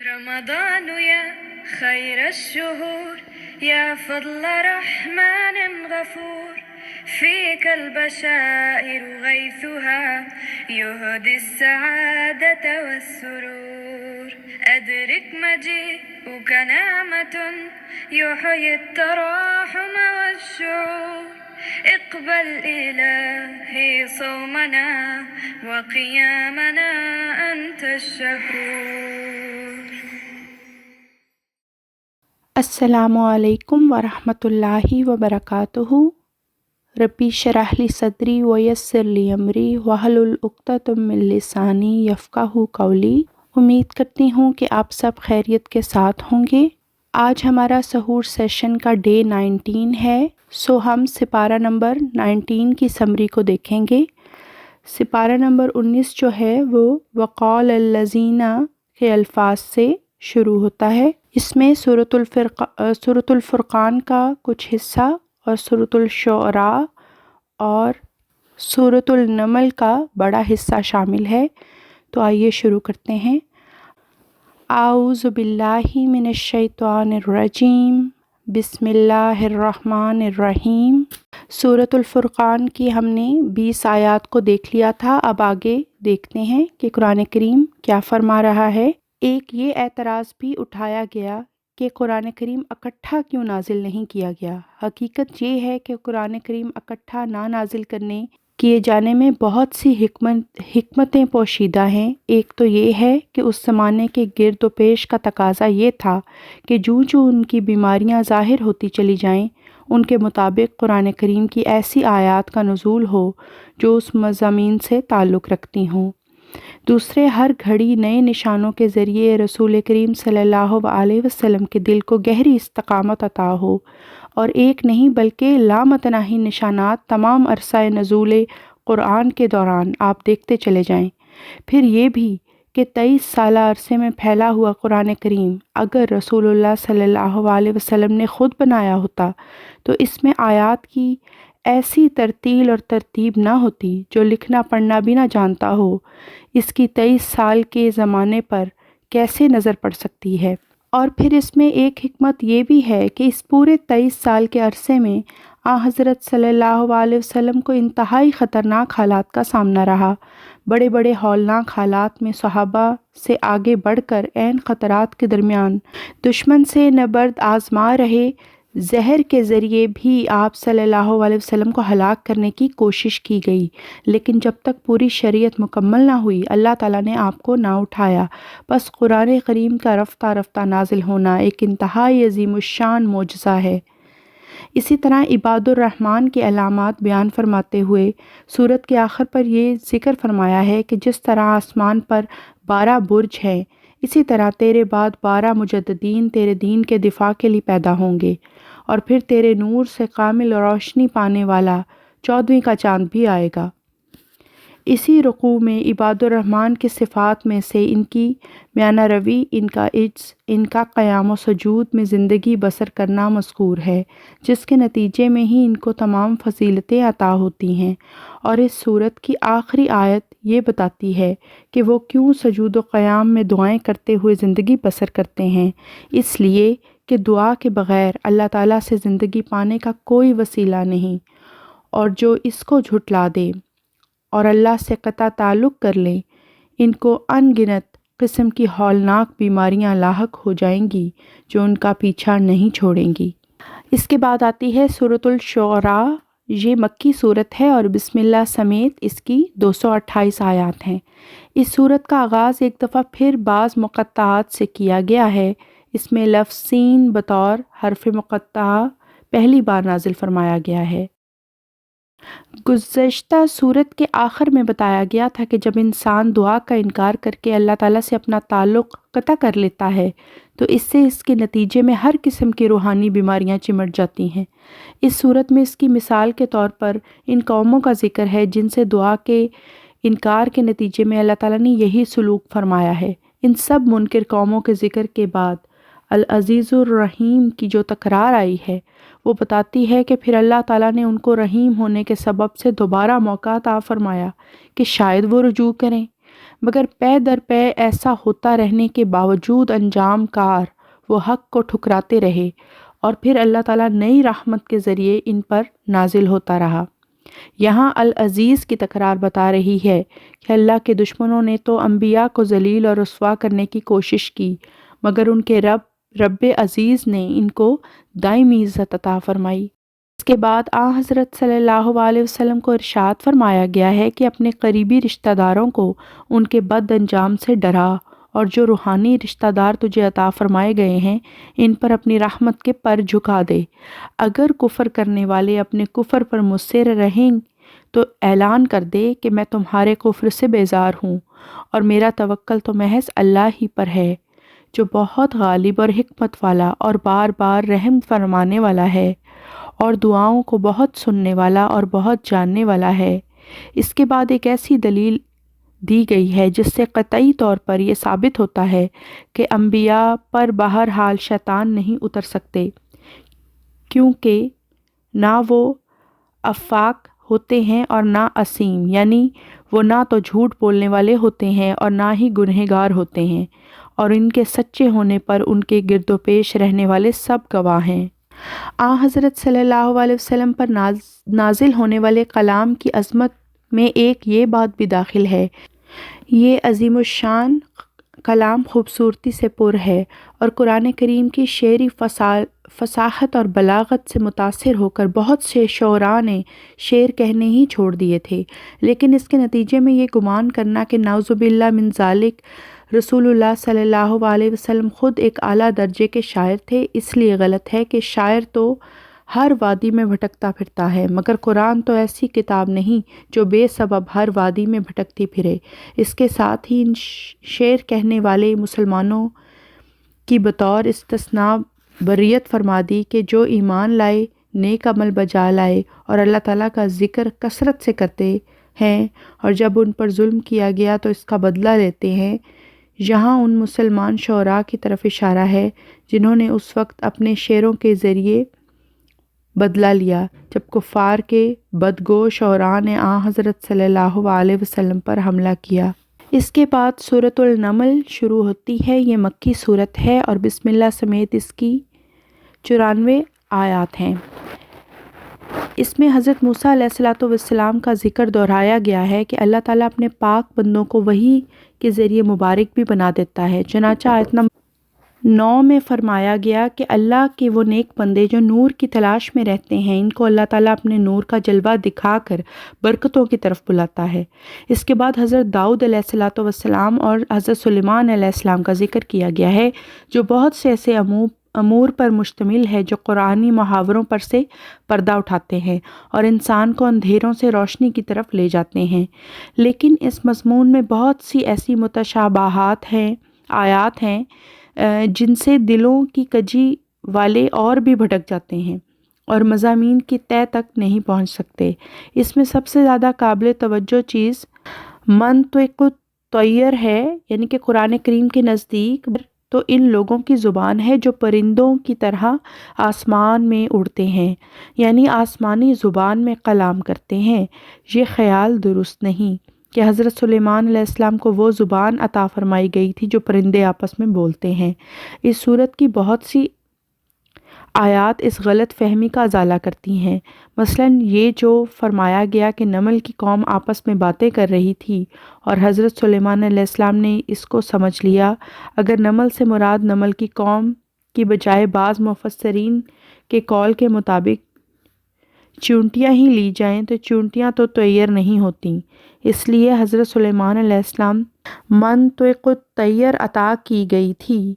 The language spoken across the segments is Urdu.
رمضان يا خير الشهور يا فضل رحمن غفور فيك البشائر غيثها يهدي السعادة والسرور أدرك مجيئك نعمة يحيي التراحم والشعور اقبل إلهي صومنا وقيامنا أنت الشكور. السلام علیکم ورحمۃ اللہ وبرکاتہ۔ ربی اشرح لی صدری ویسر لی امری واحلل عقدۃ من لسانی یفقہوا قولی۔ امید کرتی ہوں کہ آپ سب خیریت کے ساتھ ہوں گے۔ آج ہمارا سحور سیشن کا ڈے 19 ہے، ہم سپارہ نمبر 19 کی سمری کو دیکھیں گے۔ سپارہ نمبر 19 جو ہے وہ وقال الذین کے الفاظ سے شروع ہوتا ہے۔ اس میں سورۃ الفرقان کا کچھ حصہ اور سورۃ الشعراء اور سورۃ النمل کا بڑا حصہ شامل ہے۔ تو آئیے شروع کرتے ہیں۔ اعوذ باللہ من الشیطان الرجیم، بسم اللہ الرحمن الرحیم۔ سورۃ الفرقان کی ہم نے 20 آیات کو دیکھ لیا تھا، اب آگے دیکھتے ہیں کہ قرآن کریم کیا فرما رہا ہے۔ ایک یہ اعتراض بھی اٹھایا گیا کہ قرآن کریم اکٹھا کیوں نازل نہیں کیا گیا۔ حقیقت یہ ہے کہ قرآن کریم اکٹھا نہ نازل کیے جانے میں بہت سی حکمتیں پوشیدہ ہیں۔ ایک تو یہ ہے کہ اس زمانے کے گرد و پیش کا تقاضا یہ تھا کہ جو ان کی بیماریاں ظاہر ہوتی چلی جائیں، ان کے مطابق قرآن کریم کی ایسی آیات کا نزول ہو جو اس مضامین سے تعلق رکھتی ہوں۔ دوسرے، ہر گھڑی نئے نشانوں کے ذریعے رسول کریم صلی اللہ علیہ وسلم کے دل کو گہری استقامت عطا ہو، اور ایک نہیں بلکہ لامتناہی نشانات تمام عرصہ نزول قرآن کے دوران آپ دیکھتے چلے جائیں۔ پھر یہ بھی کہ 23 سالہ عرصے میں پھیلا ہوا قرآن کریم اگر رسول اللہ صلی اللہ علیہ وسلم نے خود بنایا ہوتا تو اس میں آیات کی ایسی ترتیل اور ترتیب نہ ہوتی، جو لکھنا پڑھنا بھی نہ جانتا ہو اس کی 23 سال کے زمانے پر کیسے نظر پڑ سکتی ہے۔ اور پھر اس میں ایک حکمت یہ بھی ہے کہ اس پورے 23 سال کے عرصے میں حضرت صلی اللہ علیہ وسلم کو انتہائی خطرناک حالات کا سامنا رہا۔ بڑے بڑے ہولناک حالات میں صحابہ سے آگے بڑھ کر عین خطرات کے درمیان دشمن سے نبرد آزما رہے، زہر کے ذریعے بھی آپ صلی اللہ علیہ وسلم کو ہلاک کرنے کی کوشش کی گئی، لیکن جب تک پوری شریعت مکمل نہ ہوئی اللہ تعالیٰ نے آپ کو نہ اٹھایا۔ بس قرآن کریم کا رفتہ رفتہ نازل ہونا ایک انتہائی عظیم الشان معجزہ ہے۔ اسی طرح عباد الرحمن کی علامات بیان فرماتے ہوئے سورت کے آخر پر یہ ذکر فرمایا ہے کہ جس طرح آسمان پر 12 برج ہیں، اسی طرح تیرے بعد 12 مجددین تیرے دین کے دفاع کے لیے پیدا ہوں گے، اور پھر تیرے نور سے کامل روشنی پانے والا 14ویں کا چاند بھی آئے گا۔ اسی رکوع میں عباد الرحمن کی صفات میں سے ان کی میانہ روی، ان کا عجز، ان کا قیام و سجود میں زندگی بسر کرنا مذکور ہے، جس کے نتیجے میں ہی ان کو تمام فضیلتیں عطا ہوتی ہیں۔ اور اس سورت کی آخری آیت یہ بتاتی ہے کہ وہ کیوں سجود و قیام میں دعائیں کرتے ہوئے زندگی بسر کرتے ہیں، اس لیے کہ دعا کے بغیر اللہ تعالیٰ سے زندگی پانے کا کوئی وسیلہ نہیں، اور جو اس کو جھٹلا دے اور اللہ سے قطع تعلق کر لیں، ان کو ان گنت قسم کی ہولناک بیماریاں لاحق ہو جائیں گی جو ان کا پیچھا نہیں چھوڑیں گی۔ اس کے بعد آتی ہے سورۃ الشعراء۔ یہ مکی صورت ہے اور بسم اللہ سمیت اس کی 228 آیات ہیں۔ اس صورت کا آغاز ایک دفعہ پھر بعض مقطعات سے کیا گیا ہے۔ اس میں لفظ سین بطور حرف مقطعہ پہلی بار نازل فرمایا گیا ہے۔ گزشتہ صورت کے آخر میں بتایا گیا تھا کہ جب انسان دعا کا انکار کر کے اللہ تعالیٰ سے اپنا تعلق قطع کر لیتا ہے تو اس سے اس کے نتیجے میں ہر قسم کی روحانی بیماریاں چمٹ جاتی ہیں۔ اس صورت میں اس کی مثال کے طور پر ان قوموں کا ذکر ہے جن سے دعا کے انکار کے نتیجے میں اللہ تعالیٰ نے یہی سلوک فرمایا ہے۔ ان سب منکر قوموں کے ذکر کے بعد العزیز الرحیم کی جو تکرار آئی ہے وہ بتاتی ہے کہ پھر اللہ تعالیٰ نے ان کو رحیم ہونے کے سبب سے دوبارہ موقع عطا فرمایا کہ شاید وہ رجوع کریں۔ مگر پے در پے ایسا ہوتا رہنے کے باوجود انجام کار وہ حق کو ٹھکراتے رہے، اور پھر اللہ تعالیٰ نئی رحمت کے ذریعے ان پر نازل ہوتا رہا۔ یہاں العزیز کی تکرار بتا رہی ہے کہ اللہ کے دشمنوں نے تو انبیاء کو ذلیل اور رسوا کرنے کی کوشش کی، مگر ان کے رب عزیز نے ان کو دائمی عزت عطا فرمائی۔ اس کے بعد حضرت صلی اللہ علیہ وسلم کو ارشاد فرمایا گیا ہے کہ اپنے قریبی رشتہ داروں کو ان کے بد انجام سے ڈرا، اور جو روحانی رشتہ دار تجھے عطا فرمائے گئے ہیں ان پر اپنی رحمت کے پر جھکا دے۔ اگر کفر کرنے والے اپنے کفر پر مصر رہیں تو اعلان کر دے کہ میں تمہارے کفر سے بیزار ہوں، اور میرا توکل تو محض اللہ ہی پر ہے، جو بہت غالب اور حکمت والا اور بار بار رحم فرمانے والا ہے، اور دعاؤں کو بہت سننے والا اور بہت جاننے والا ہے۔ اس کے بعد ایک ایسی دلیل دی گئی ہے جس سے قطعی طور پر یہ ثابت ہوتا ہے کہ انبیاء پر بہرحال شیطان نہیں اتر سکتے، کیونکہ نہ وہ افاق ہوتے ہیں اور نہ اسیم، یعنی وہ نہ تو جھوٹ بولنے والے ہوتے ہیں اور نہ ہی گنہگار ہوتے ہیں، اور ان کے سچے ہونے پر ان کے گرد و پیش رہنے والے سب گواہ ہیں۔ حضرت صلی اللہ علیہ وسلم پر نازل ہونے والے کلام کی عظمت میں ایک یہ بات بھی داخل ہے، یہ عظیم الشان کلام خوبصورتی سے پر ہے، اور قرآن کریم کی شعری فصاحت اور بلاغت سے متاثر ہو کر بہت سے شعراء نے شعر کہنے ہی چھوڑ دیے تھے، لیکن اس کے نتیجے میں یہ گمان کرنا کہ نعوذ باللہ من ذالک رسول اللہ صلی اللہ علیہ وسلم خود ایک اعلیٰ درجے کے شاعر تھے، اس لیے غلط ہے کہ شاعر تو ہر وادی میں بھٹکتا پھرتا ہے، مگر قرآن تو ایسی کتاب نہیں جو بے سبب ہر وادی میں بھٹکتی پھرے۔ اس کے ساتھ ہی ان شعر کہنے والے مسلمانوں کی بطور استثناء بریت فرما دی کہ جو ایمان لائے، نیک عمل بجا لائے اور اللہ تعالیٰ کا ذکر کثرت سے کرتے ہیں، اور جب ان پر ظلم کیا گیا تو اس کا بدلہ لیتے ہیں۔ یہاں ان مسلمان شعراء کی طرف اشارہ ہے جنہوں نے اس وقت اپنے شعروں کے ذریعے بدلہ لیا جب کفار کے بدگو شعراء نے حضرت صلی اللہ علیہ وسلم پر حملہ کیا۔ اس کے بعد سورۃ النمل شروع ہوتی ہے۔ یہ مکی سورت ہے اور بسم اللہ سمیت اس کی 94 آیات ہیں۔ اس میں حضرت موسیٰ علیہ السلام کا ذکر دہرایا گیا ہے کہ اللہ تعالیٰ اپنے پاک بندوں کو وحی کے ذریعے مبارک بھی بنا دیتا ہے۔ چنانچہ آیت نمبر 9 میں فرمایا گیا کہ اللہ کے وہ نیک بندے جو نور کی تلاش میں رہتے ہیں، ان کو اللہ تعالیٰ اپنے نور کا جلوہ دکھا کر برکتوں کی طرف بلاتا ہے۔ اس کے بعد حضرت داؤد علیہ السلام اور حضرت سلیمان علیہ السلام کا ذکر کیا گیا ہے، جو بہت سے ایسے امور پر مشتمل ہے جو قرآنی محاوروں پر سے پردہ اٹھاتے ہیں اور انسان کو اندھیروں سے روشنی کی طرف لے جاتے ہیں، لیکن اس مضمون میں بہت سی ایسی متشابہات ہیں، آیات ہیں جن سے دلوں کی کجی والے اور بھی بھٹک جاتے ہیں اور مضامین کی تہہ تک نہیں پہنچ سکتے۔ اس میں سب سے زیادہ قابل توجہ چیز منطق الطیر ہے، یعنی کہ قرآن کریم کے نزدیک تو ان لوگوں کی زبان ہے جو پرندوں کی طرح آسمان میں اڑتے ہیں، یعنی آسمانی زبان میں کلام کرتے ہیں۔ یہ خیال درست نہیں کہ حضرت سلیمان علیہ السلام کو وہ زبان عطا فرمائی گئی تھی جو پرندے آپس میں بولتے ہیں۔ اس صورت کی بہت سی آیات اس غلط فہمی کا ازالہ کرتی ہیں، مثلاً یہ جو فرمایا گیا کہ نمل کی قوم آپس میں باتیں کر رہی تھی اور حضرت سلیمان علیہ السلام نے اس کو سمجھ لیا۔ اگر نمل سے مراد نمل کی قوم کی بجائے بعض مفسرین کے قول کے مطابق چونٹیاں ہی لی جائیں تو چونٹیاں تو طیر نہیں ہوتیں، اس لیے حضرت سلیمان علیہ السلام منطق الطیر عطا کی گئی تھی،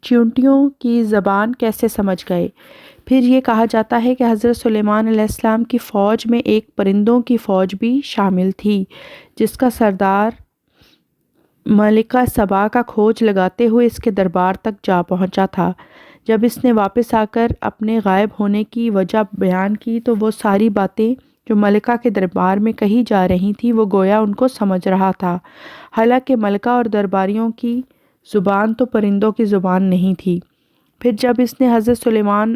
چونٹیوں کی زبان کیسے سمجھ گئے؟ پھر یہ کہا جاتا ہے کہ حضرت سلیمان علیہ السلام کی فوج میں ایک پرندوں کی فوج بھی شامل تھی جس کا سردار ملکہ سبا کا کھوج لگاتے ہوئے اس کے دربار تک جا پہنچا تھا۔ جب اس نے واپس آ کر اپنے غائب ہونے کی وجہ بیان کی تو وہ ساری باتیں جو ملکہ کے دربار میں کہی جا رہی تھیں وہ گویا ان کو سمجھ رہا تھا، حالانکہ ملکہ اور درباریوں کی زبان تو پرندوں کی زبان نہیں تھی۔ پھر جب اس نے حضرت سلیمان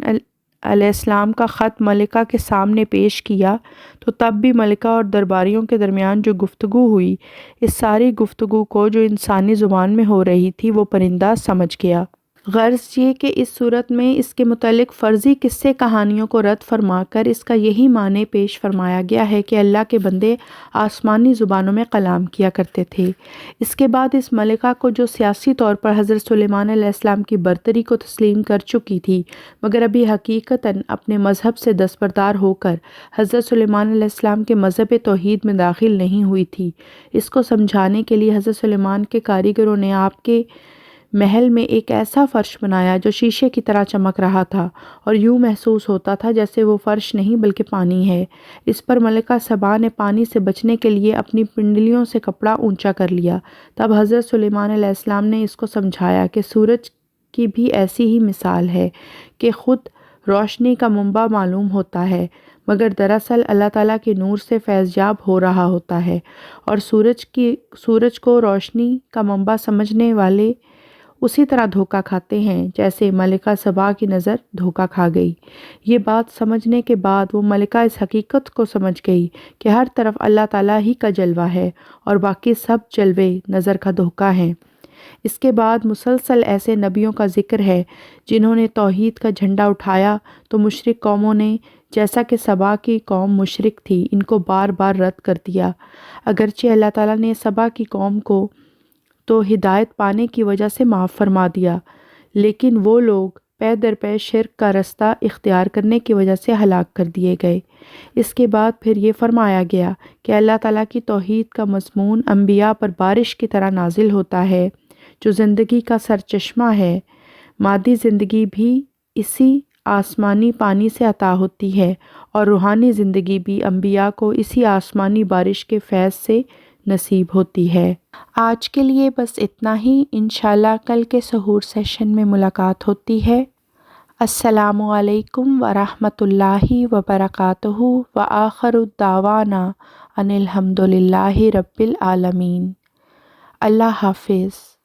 علیہ السلام کا خط ملکہ کے سامنے پیش کیا تو تب بھی ملکہ اور درباریوں کے درمیان جو گفتگو ہوئی، اس ساری گفتگو کو جو انسانی زبان میں ہو رہی تھی وہ پرندہ سمجھ گیا۔ غرض یہ کہ اس صورت میں اس کے متعلق فرضی قصے کہانیوں کو رد فرما کر اس کا یہی معنی پیش فرمایا گیا ہے کہ اللہ کے بندے آسمانی زبانوں میں کلام کیا کرتے تھے۔ اس کے بعد اس ملکہ کو جو سیاسی طور پر حضرت سلیمان علیہ السلام کی برتری کو تسلیم کر چکی تھی مگر ابھی حقیقتاً اپنے مذہب سے دستبردار ہو کر حضرت سلیمان علیہ السلام کے مذہب توحید میں داخل نہیں ہوئی تھی، اس کو سمجھانے کے لیے حضرت سلیمان کے کاریگروں نے آپ کے محل میں ایک ایسا فرش بنایا جو شیشے کی طرح چمک رہا تھا اور یوں محسوس ہوتا تھا جیسے وہ فرش نہیں بلکہ پانی ہے۔ اس پر ملکہ سبا نے پانی سے بچنے کے لیے اپنی پنڈلیوں سے کپڑا اونچا کر لیا۔ تب حضرت سلیمان علیہ السلام نے اس کو سمجھایا کہ سورج کی بھی ایسی ہی مثال ہے کہ خود روشنی کا منبع معلوم ہوتا ہے مگر دراصل اللہ تعالیٰ کے نور سے فیض یاب ہو رہا ہوتا ہے، اور سورج کو روشنی کا منبع سمجھنے والے اسی طرح دھوکہ کھاتے ہیں جیسے ملکہ سبا کی نظر دھوکہ کھا گئی۔ یہ بات سمجھنے کے بعد وہ ملکہ اس حقیقت کو سمجھ گئی کہ ہر طرف اللہ تعالیٰ ہی کا جلوہ ہے اور باقی سب جلوے نظر کا دھوکہ ہیں۔ اس کے بعد مسلسل ایسے نبیوں کا ذکر ہے جنہوں نے توحید کا جھنڈا اٹھایا تو مشرک قوموں نے، جیسا کہ سبا کی قوم مشرک تھی، ان کو بار بار رد کر دیا۔ اگرچہ اللہ تعالیٰ نے سبا کی قوم کو تو ہدایت پانے کی وجہ سے معاف فرما دیا، لیکن وہ لوگ پے در پے شرک کا رستہ اختیار کرنے کی وجہ سے ہلاک کر دیے گئے۔ اس کے بعد پھر یہ فرمایا گیا کہ اللہ تعالیٰ کی توحید کا مضمون انبیاء پر بارش کی طرح نازل ہوتا ہے جو زندگی کا سرچشمہ ہے۔ مادی زندگی بھی اسی آسمانی پانی سے عطا ہوتی ہے اور روحانی زندگی بھی انبیاء کو اسی آسمانی بارش کے فیض سے نصیب ہوتی ہے۔ آج کے لیے بس اتنا ہی، انشاءاللہ کل کے سحور سیشن میں ملاقات ہوتی ہے۔ السلام علیکم ورحمۃ اللہ وبرکاتہ، وآخر الدعوانا ان الحمد للہ رب العالمین۔ اللہ حافظ۔